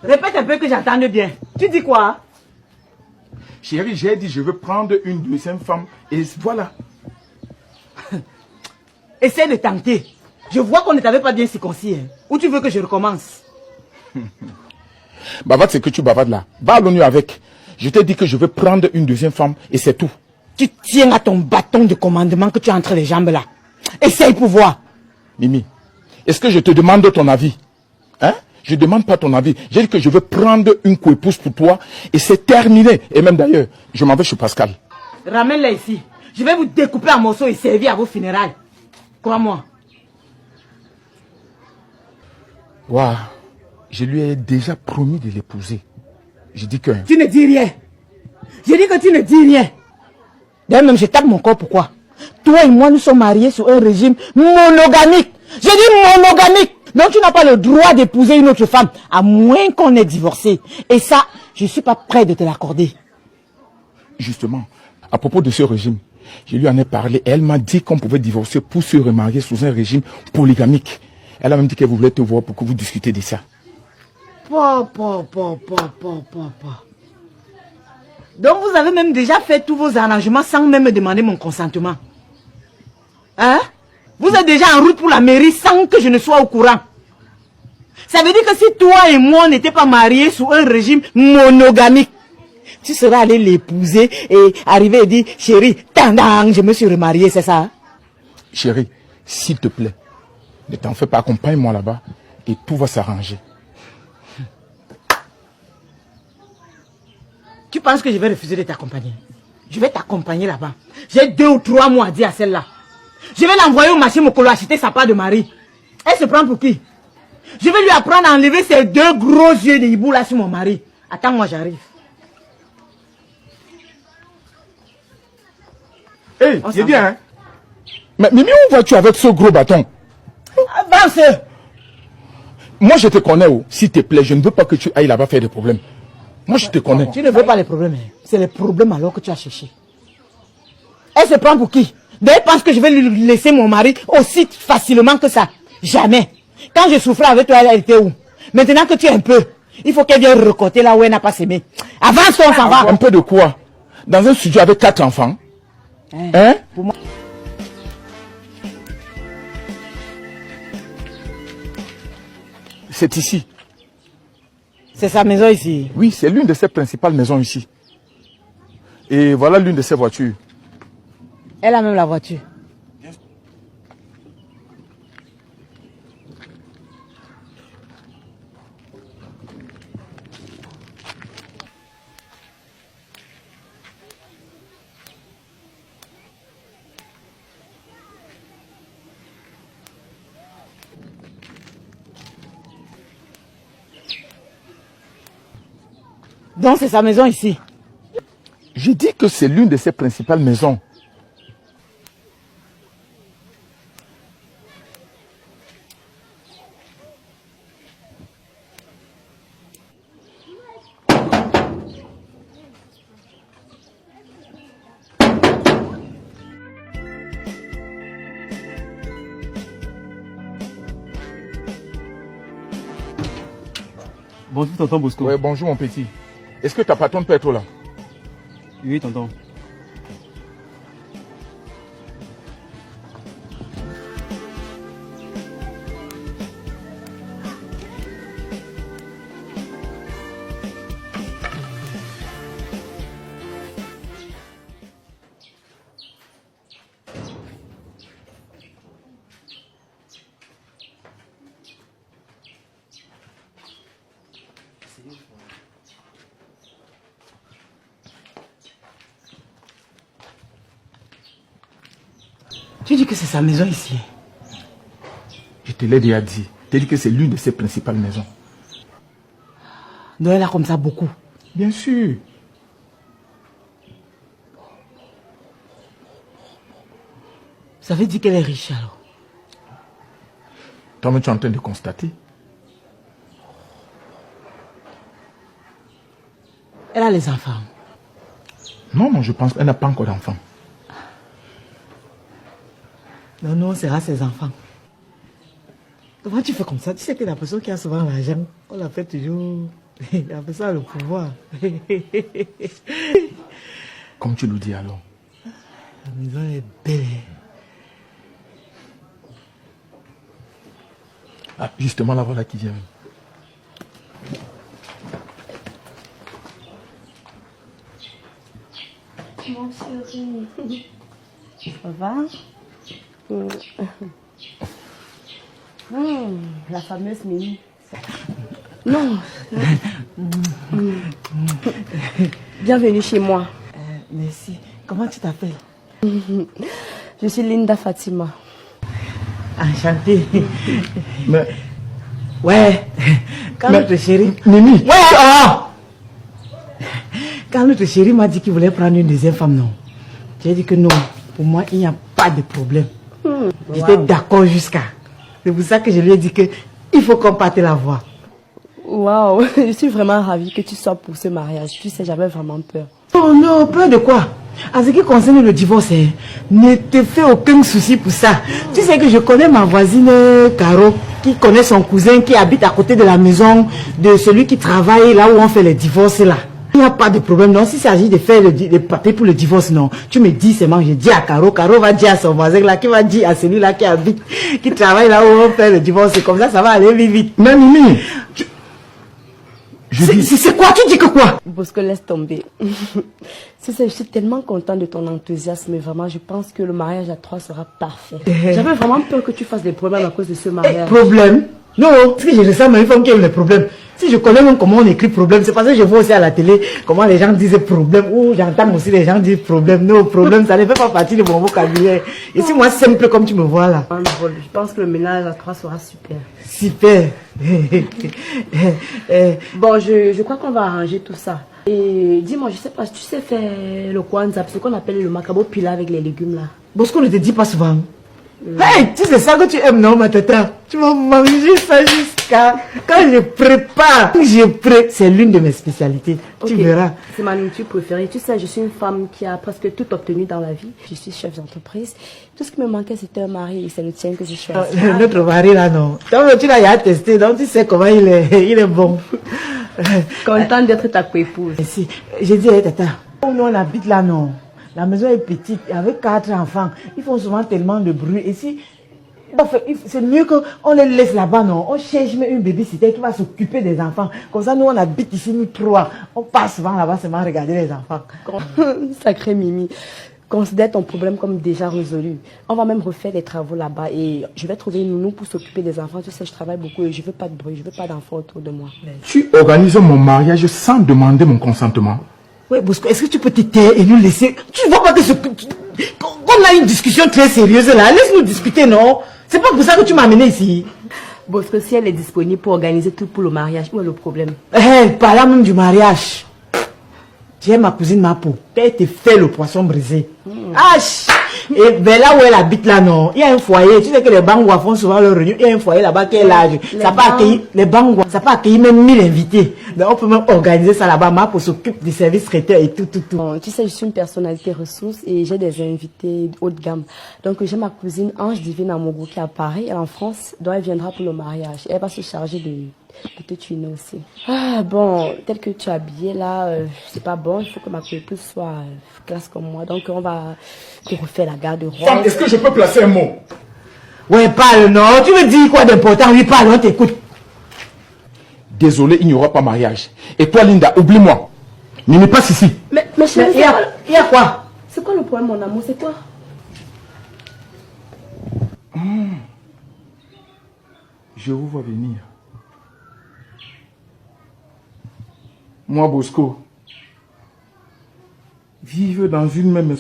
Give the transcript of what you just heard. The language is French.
Répète un peu que j'entende bien. Tu dis quoi? Chérie, j'ai dit je veux prendre une deuxième femme et voilà. Essaie de tenter. Je vois qu'on ne t'avait pas bien circoncis. Hein. Ou tu veux que je recommence? Bavard, c'est que tu bavardes là. Va à l'ONU avec. Je t'ai dit que je veux prendre une deuxième femme et c'est tout. Tu tiens à ton bâton de commandement que tu as entre les jambes là. Essaye pour voir. Mimi, est-ce que je te demande ton avis? Hein? Je ne demande pas ton avis. J'ai dit que je veux prendre une coépouse pour toi et c'est terminé. Et même d'ailleurs, je m'en vais chez Pascal. Ramène-la ici. Je vais vous découper en morceaux et servir à vos funérailles. Crois-moi. Waouh. Je lui ai déjà promis de l'épouser. Je dis que... Tu ne dis rien. Je dis que tu ne dis rien. D'ailleurs même je tape mon corps, pourquoi? Toi et moi nous sommes mariés sur un régime monogamique. Je dis monogamique. Donc tu n'as pas le droit d'épouser une autre femme, à moins qu'on ait divorcé. Et ça, je ne suis pas prêt de te l'accorder. Justement, à propos de ce régime, je lui en ai parlé et elle m'a dit qu'on pouvait divorcer pour se remarier sous un régime polygamique. Elle a même dit qu'elle voulait te voir pour que vous discutiez de ça. Donc vous avez même déjà fait tous vos arrangements sans même me demander mon consentement. Hein? Vous êtes déjà en route pour la mairie sans que je ne sois au courant. Ça veut dire que si toi et moi n'étions pas mariés sous un régime monogamique, tu serais allé l'épouser et arriver et dire, chérie, tandang, je me suis remarié, c'est ça? Hein? Chérie, s'il te plaît, ne t'en fais pas, accompagne-moi là-bas et tout va s'arranger. Tu penses que je vais refuser de t'accompagner? Je vais t'accompagner là-bas. J'ai 2 ou 3 mois à dire à celle-là. Je vais l'envoyer au marché Mokolo acheter sa part de mari. Elle se prend pour qui? Je vais lui apprendre à enlever ses 2 gros yeux de hibou là sur mon mari. Attends, moi j'arrive. Hé, j'ai bien, hein? Mais Mimi, où vas-tu avec ce gros bâton? Avance! Moi, je te connais, oh. S'il te plaît, je ne veux pas que tu ailles là-bas faire des problèmes. Moi, je te connais. Tu ne veux pas les problèmes, hein? C'est les problèmes alors que tu as cherché. Elle se prend pour qui? Elle pense que je vais lui laisser mon mari aussi facilement que ça. Jamais. Quand je souffrais avec toi, elle était où? Maintenant que tu es un peu, il faut qu'elle vienne recoter là où elle n'a pas s'aimé. Avance, on s'en va. Un peu de quoi? Dans un studio avec 4 enfants? Hein? Pour moi. C'est ici. C'est sa maison ici. Oui, c'est l'une de ses principales maisons ici. Et voilà l'une de ses voitures. Elle a même la voiture. Donc c'est sa maison ici. Je dis que c'est l'une de ses principales maisons. Bonjour, tonton Bosco. Ouais, bonjour mon petit. Est-ce que ta patronne peut être là? Oui, tonton. Tu dis que c'est sa maison ici. Je te l'ai déjà dit. Je t'ai dit que c'est l'une de ses principales maisons. Donc elle a comme ça beaucoup. Bien sûr. Ça veut dire qu'elle est riche alors. Toi-même, tu es en train de constater. Elle a les enfants. Non, moi je pense qu'elle n'a pas encore d'enfant. Non, non, sera ses enfants. Comment tu fais comme ça? Tu sais que la personne qui a souvent l'argent, on la fait toujours Il y avait ça le pouvoir. Comme tu le dis alors. La maison est belle. Ah, justement, là, voilà qui vient. Mon chéri. Ça va? La fameuse Mimi. Non. Bienvenue chez moi. Merci. Comment tu t'appelles? Je suis Linda Fatima. Enchantée. Mais, Ouais. Quand Mais- notre chéri... Mimi, Ouais, oh! Quand notre chéri m'a dit qu'il voulait prendre une deuxième femme, non. J'ai dit que non. Pour moi, il n'y a pas de problème. J'étais d'accord jusqu'à. C'est pour ça que je lui ai dit que il faut qu'on parte la voie. Waouh, je suis vraiment ravie que tu sois pour ce mariage. Tu sais, j'avais vraiment peur. Oh non, peur de quoi? En ce qui concerne le divorce, hein, ne te fais aucun souci pour ça. Tu sais que je connais ma voisine Caro, qui connaît son cousin qui habite à côté de la maison de celui qui travaille là où on fait les divorces là. Il n'y a pas de problème, non. S'il s'agit de faire les papiers pour le divorce, non. Tu me dis seulement, je dis à Caro, Caro va dire à son voisin là, qui va dire à celui-là qui habite, qui travaille là où on fait le divorce. C'est comme ça va aller vite, vite. mais Mimi, C'est quoi? Tu dis que quoi? Bosco, laisse tomber. Tu sais, je suis tellement contente de ton enthousiasme. Vraiment, je pense que le mariage à 3 sera parfait. J'avais vraiment peur que tu fasses des problèmes à cause de ce mariage. Problème? Non, si je ressens même une femme qui aime les problèmes. Si je connais même comment on écrit problème, c'est parce que je vois aussi à la télé comment les gens disent problème. Ou j'entends aussi les gens dire problème. Non, problème, ça ne fait pas partie de mon vocabulaire. Et si moi, simple comme tu me vois là. Je pense que le ménage à 3 sera super. Super. Bon, je crois qu'on va arranger tout ça. Et dis-moi, je sais pas, tu sais faire le kwanza, ce qu'on appelle le macabo pila avec les légumes là. Bosco ne te dit pas souvent. Hey, tu sais ça que tu aimes, non, ma tata? Tu vas manger ça jusqu'à... Quand je prépare, c'est l'une de mes spécialités. Tu Ok, verras. c'est ma nourriture préférée. Tu sais, je suis une femme qui a presque tout obtenu dans la vie. Je suis chef d'entreprise. Tout ce qui me manquait, c'était un mari et c'est le tien que j'ai choisi. Notre mari là, non. Donc, tu l'as testé, donc tu sais comment il est bon. Contente d'être ta coépouse. Si, j'ai dit, hey, tata, où nous on habite là, non. La maison est petite, avec 4 enfants. Ils font souvent tellement de bruit. Et si, c'est mieux qu'on les laisse là-bas, non. On cherche même une babysitter qui va s'occuper des enfants. Comme ça, nous, on habite ici, nous 3. On passe souvent là-bas seulement regarder les enfants. Sacré Mimi. Considère ton problème comme déjà résolu. On va même refaire des travaux là-bas et je vais trouver une nounou pour s'occuper des enfants. Tu sais, je travaille beaucoup et je veux pas de bruit, je veux pas d'enfants autour de moi. tu organises mon mariage sans demander mon consentement. Oui, Bosco, est-ce que tu peux te taire et nous laisser... Tu vois pas que qu'on a une discussion très sérieuse là. Laisse-nous discuter, non? C'est pas pour ça que tu m'as amené ici. Parce que si elle est disponible pour organiser tout pour le mariage, où est le problème? Par là même du mariage. J'ai ma cousine Mapo. Elle te fait le poisson brisé. Et ben là où elle habite là, non. Il y a un foyer. Tu sais que les Bangwa font souvent leur réunion. Il y a un foyer là-bas qui est large. Ça peut accueillir les Bangwa. Ça peut accueillir même 1000 invités. Donc on peut même organiser ça là-bas. Mapo s'occupe du service traiteur et tout. Bon, tu sais, je suis une personnalité ressource et j'ai des invités haut de gamme. Donc j'ai ma cousine Ange Divine Amogo qui est à Paris, elle est en France, donc elle viendra pour le mariage. Elle va se charger de te tuiner aussi. Ah bon, tel que tu es habillée là, c'est pas bon, il faut que ma épouse soit classe comme moi. Donc on va te refaire la garde-robe. Femme, est-ce que je peux placer un mot? Ouais, parle, non. Tu me dis quoi d'important? Oui, parle, on t'écoute. Désolé, il n'y aura pas mariage. Et toi, Linda, oublie-moi. Mimi, passe ici. Mais chérie, Il y a quoi? c'est quoi le problème mon amour, c'est quoi? Je vous vois venir. Moi, Bosco, vivre dans une même maison.